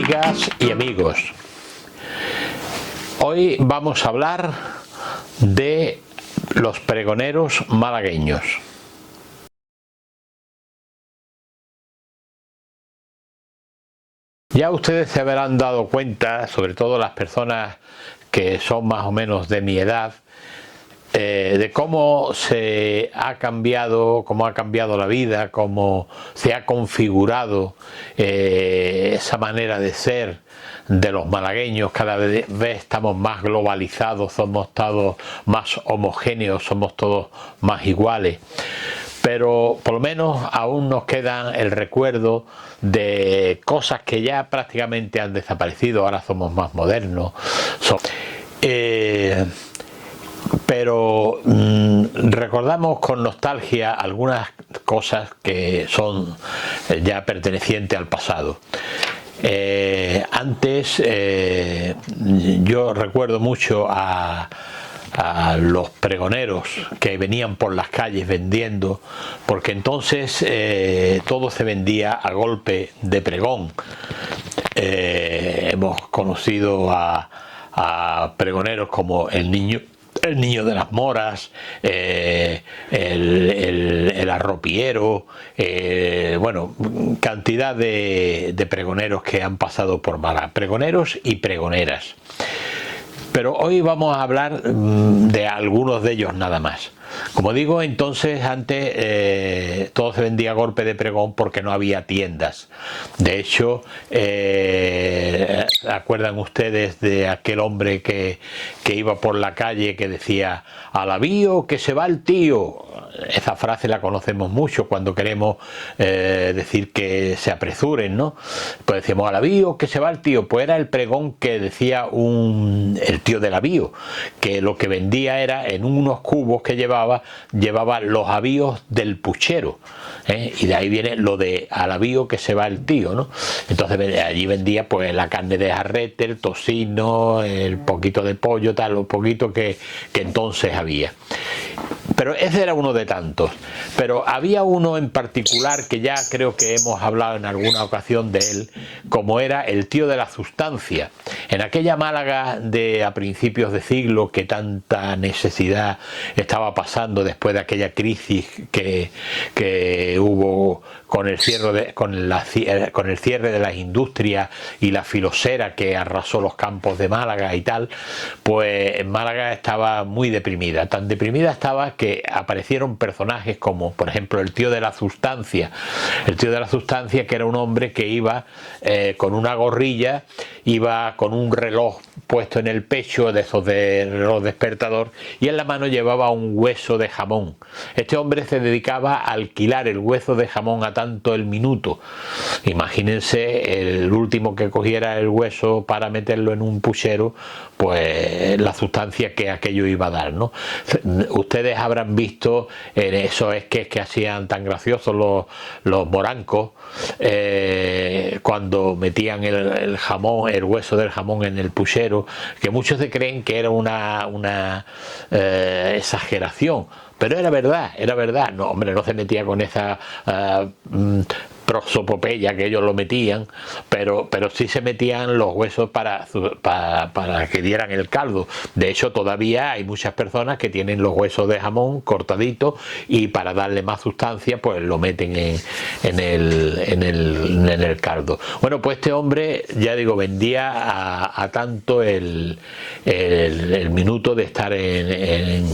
Amigas y amigos, hoy vamos a hablar de los pregoneros malagueños. Ya ustedes se habrán dado cuenta, sobre todo las personas que son más o menos de mi edad, de cómo se ha cambiado, la vida, cómo se ha configurado esa manera de ser de los malagueños. Cada vez estamos más globalizados, somos todos más homogéneos, somos todos más iguales. Pero por lo menos aún nos queda el recuerdo de cosas que ya prácticamente han desaparecido. Ahora somos más modernos. Pero recordamos con nostalgia algunas cosas que son ya pertenecientes al pasado. Antes yo recuerdo mucho a los pregoneros que venían por las calles vendiendo, porque entonces todo se vendía a golpe de pregón. Hemos conocido a pregoneros como el niño de las moras, el arropiero, bueno, cantidad de pregoneros que han pasado por Málaga, pregoneros y pregoneras. Pero hoy vamos a hablar de algunos de ellos nada más. Como digo, entonces antes todo se vendía a golpe de pregón porque no había tiendas. De hecho, ¿acuerdan ustedes de aquel hombre que iba por la calle que decía "al avío que se va el tío"? Esa frase la conocemos mucho cuando queremos decir que se apresuren, ¿no? Pues decíamos "al avío que se va el tío". Pues era el pregón que decía el tío del avío, que lo que vendía era en unos cubos que llevaba los avíos del puchero, y de ahí viene lo de "al avío que se va el tío", ¿no? Entonces allí vendía pues la carne de jarrete, el tocino, el poquito de pollo, tal, lo poquito que entonces había. Pero ese era uno de tantos. Pero había uno en particular que ya creo que hemos hablado en alguna ocasión de él, como era el tío de la sustancia. En aquella Málaga a principios de siglo, que tanta necesidad estaba pasando después de aquella crisis que hubo con el cierre de las industrias y la filosera que arrasó los campos de Málaga y tal, pues Málaga estaba muy deprimida. Tan deprimida estaba que aparecieron personajes como, por ejemplo, el tío de la sustancia. El tío de la sustancia, que era un hombre que iba con una gorrilla, iba con un reloj puesto en el pecho, de esos de reloj despertador, y en la mano llevaba un hueso de jamón. Este hombre se dedicaba a alquilar el hueso de jamón a tanto el minuto. Imagínense, el último que cogiera el hueso para meterlo en un puchero, pues la sustancia que aquello iba a dar, ¿no? Ustedes habrán visto en esos esquejes que hacían tan graciosos los morancos, cuando metían el jamón, el hueso del jamón en el puchero, que muchos se creen que era una exageración, pero era verdad. No, hombre, no se metía con esa prosopopeya que ellos lo metían, pero sí se metían los huesos para que dieran el caldo. De hecho, todavía hay muchas personas que tienen los huesos de jamón cortaditos y para darle más sustancia pues lo meten en el caldo. Bueno, pues este hombre, ya digo, vendía a tanto el minuto de estar en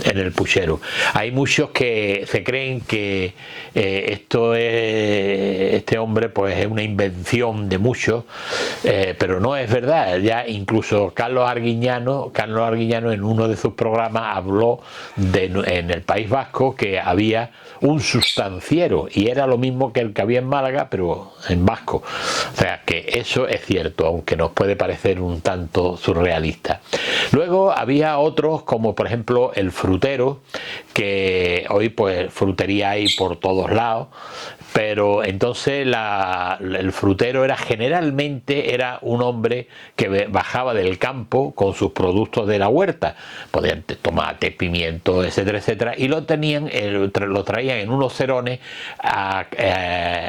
el puchero. Hay muchos que se creen que este hombre pues es una invención de muchos, pero no es verdad. Ya incluso Carlos Arguiñano en uno de sus programas habló en el País Vasco que había un sustanciero, y era lo mismo que el que había en Málaga, pero en vasco. O sea que eso es cierto, aunque nos puede parecer un tanto surrealista. Luego había otros, como por ejemplo el frutero, que hoy pues frutería hay por todos lados, Pero entonces el frutero generalmente era un hombre que bajaba del campo con sus productos de la huerta, podían tomate, pimiento, etcétera, etcétera, y lo traían en unos cerones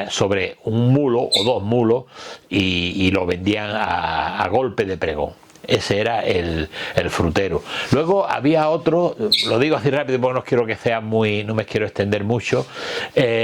sobre un mulo o dos mulos y lo vendían a golpe de pregón. Ese era el frutero. Luego había otro, lo digo así rápido porque no quiero que sea no me quiero extender mucho.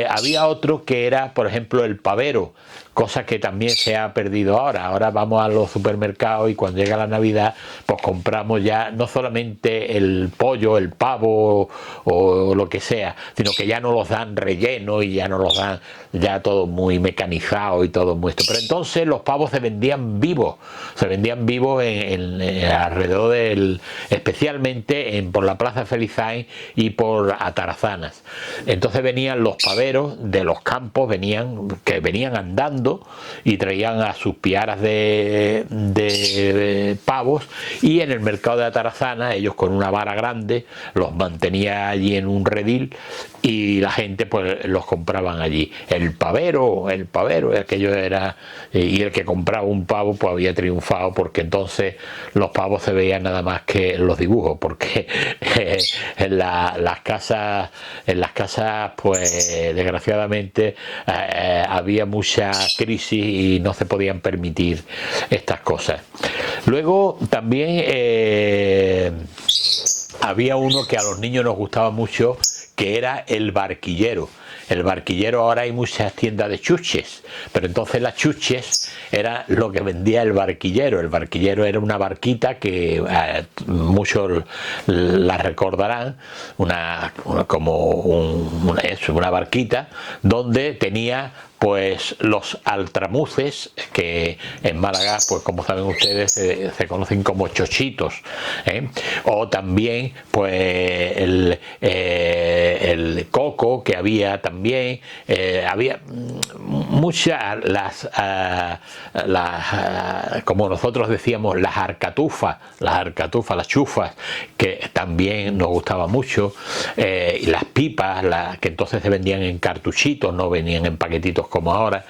Había otro que era, por ejemplo, el pavero, cosa que también se ha perdido ahora. Ahora vamos a los supermercados y cuando llega la Navidad, pues compramos ya no solamente el pollo, el pavo o lo que sea, sino que ya no los dan relleno y ya no los dan ya todo muy mecanizado y todo muy esto. Pero entonces los pavos se vendían vivos alrededor especialmente por la Plaza Felizain y por Atarazanas. Entonces venían los paveros de los campos, que venían andando y traían a sus piaras de pavos, y en el mercado de Atarazanas ellos con una vara grande los mantenía allí en un redil y la gente pues los compraban allí. El pavero, aquello era, y el que compraba un pavo pues había triunfado, porque entonces los pavos se veían nada más que en los dibujos, porque en las casas pues desgraciadamente había mucha crisis y no se podían permitir estas cosas. Luego también había uno que a los niños nos gustaba mucho, que era el barquillero. El barquillero, ahora hay muchas tiendas de chuches, pero entonces las chuches era lo que vendía el barquillero. El barquillero era una barquita que muchos la recordarán, una barquita donde tenía pues los altramuces, que en Málaga, pues como saben ustedes, se conocen como chochitos, o también pues el coco que había también, había muchas como nosotros decíamos, las arcatufas, las chufas, que también nos gustaba mucho, y las pipas, que entonces se vendían en cartuchitos, no venían en paquetitos como ahora,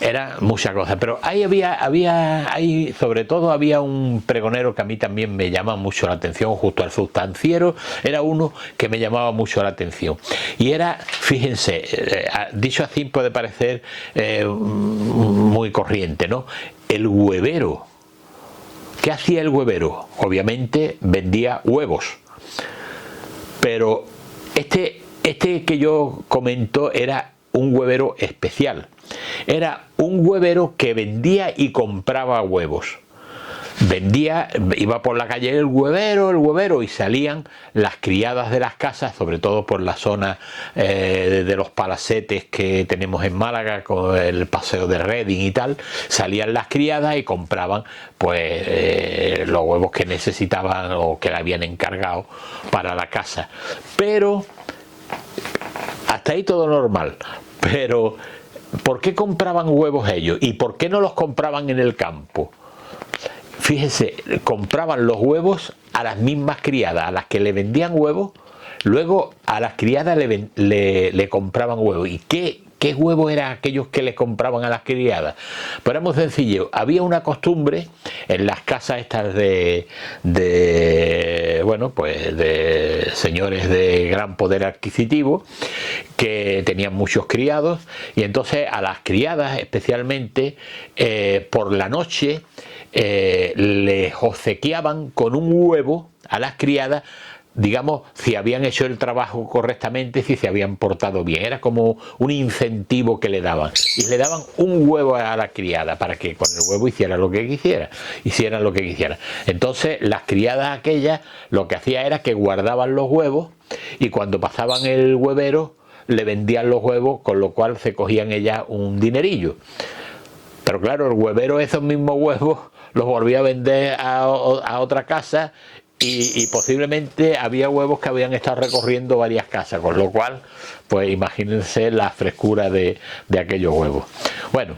era muchas cosas. Pero ahí sobre todo había un pregonero que a mí también me llama mucho la atención, justo al sustanciero, era uno que me llamaba mucho la atención, y era, fíjense, dicho así puede parecer muy corriente, ¿no? El huevero. ¿Qué hacía el huevero? Obviamente vendía huevos, pero este que yo comento era un huevero especial. Era un huevero que vendía y compraba huevos. Iba por la calle el huevero, y salían las criadas de las casas, sobre todo por la zona de los palacetes que tenemos en Málaga, con el paseo de Reading y tal. Salían las criadas y compraban pues los huevos que necesitaban o que le habían encargado para la casa. Pero hasta ahí todo normal. Pero ¿por qué compraban huevos ellos? ¿Y por qué no los compraban en el campo? Fíjense, compraban los huevos a las mismas criadas, a las que le vendían huevos, luego a las criadas le compraban huevos. ¿Y qué huevos eran aquellos que le compraban a las criadas? Pues era muy sencillo. Había una costumbre en las casas estas de señores de gran poder adquisitivo, que tenían muchos criados, y entonces a las criadas especialmente por la noche les obsequiaban con un huevo a las criadas, digamos, si habían hecho el trabajo correctamente, si se habían portado bien. Era como un incentivo que le daban, y le daban un huevo a la criada para que con el huevo hicieran lo que quisieran. Entonces las criadas aquellas lo que hacían era que guardaban los huevos, y cuando pasaban el huevero le vendían los huevos, con lo cual se cogían ellas un dinerillo. Pero claro, el huevero esos mismos huevos los volvía a vender a otra casa, y posiblemente había huevos que habían estado recorriendo varias casas, con lo cual, pues imagínense la frescura de aquellos huevos. Bueno,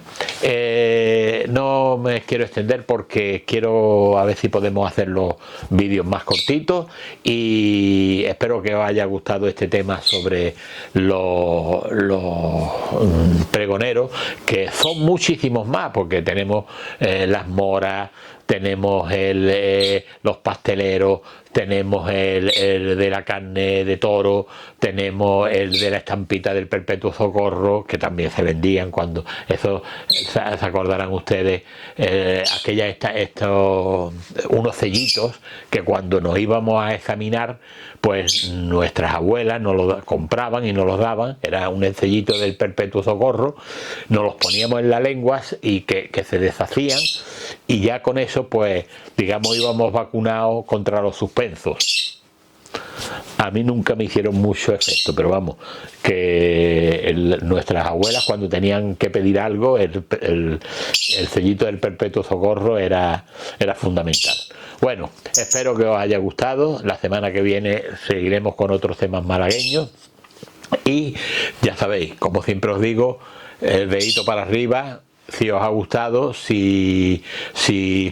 no me quiero extender porque quiero a ver si podemos hacer los vídeos más cortitos, y espero que os haya gustado este tema sobre los pregoneros, que son muchísimos más, porque tenemos las moras, tenemos los pasteleros, tenemos el de la carne de toro, tenemos el de la estampita del Perpetuo Socorro, que también se vendían cuando eso, se acordarán ustedes, unos sellitos que cuando nos íbamos a examinar, pues nuestras abuelas nos los compraban y nos los daban. Era un sellito del Perpetuo Socorro, nos los poníamos en la lengua y que se deshacían, y ya con eso, pues digamos, íbamos vacunados contra los suspensos. A mí nunca me hicieron mucho efecto, pero vamos, que nuestras abuelas, cuando tenían que pedir algo, el sellito del Perpetuo Socorro era fundamental. Bueno, espero que os haya gustado. La semana que viene seguiremos con otros temas malagueños, y ya sabéis, como siempre os digo, el dedito para arriba si os ha gustado. Si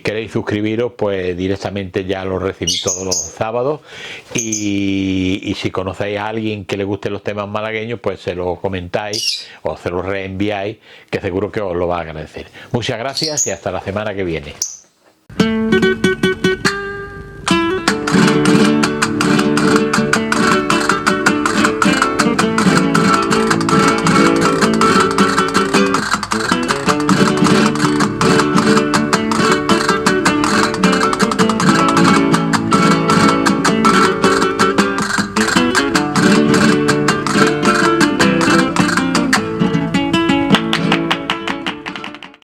queréis suscribiros, pues directamente ya lo recibís todos los sábados, y si conocéis a alguien que le guste los temas malagueños, pues se lo comentáis o se lo reenviáis, que seguro que os lo va a agradecer. Muchas gracias y hasta la semana que viene.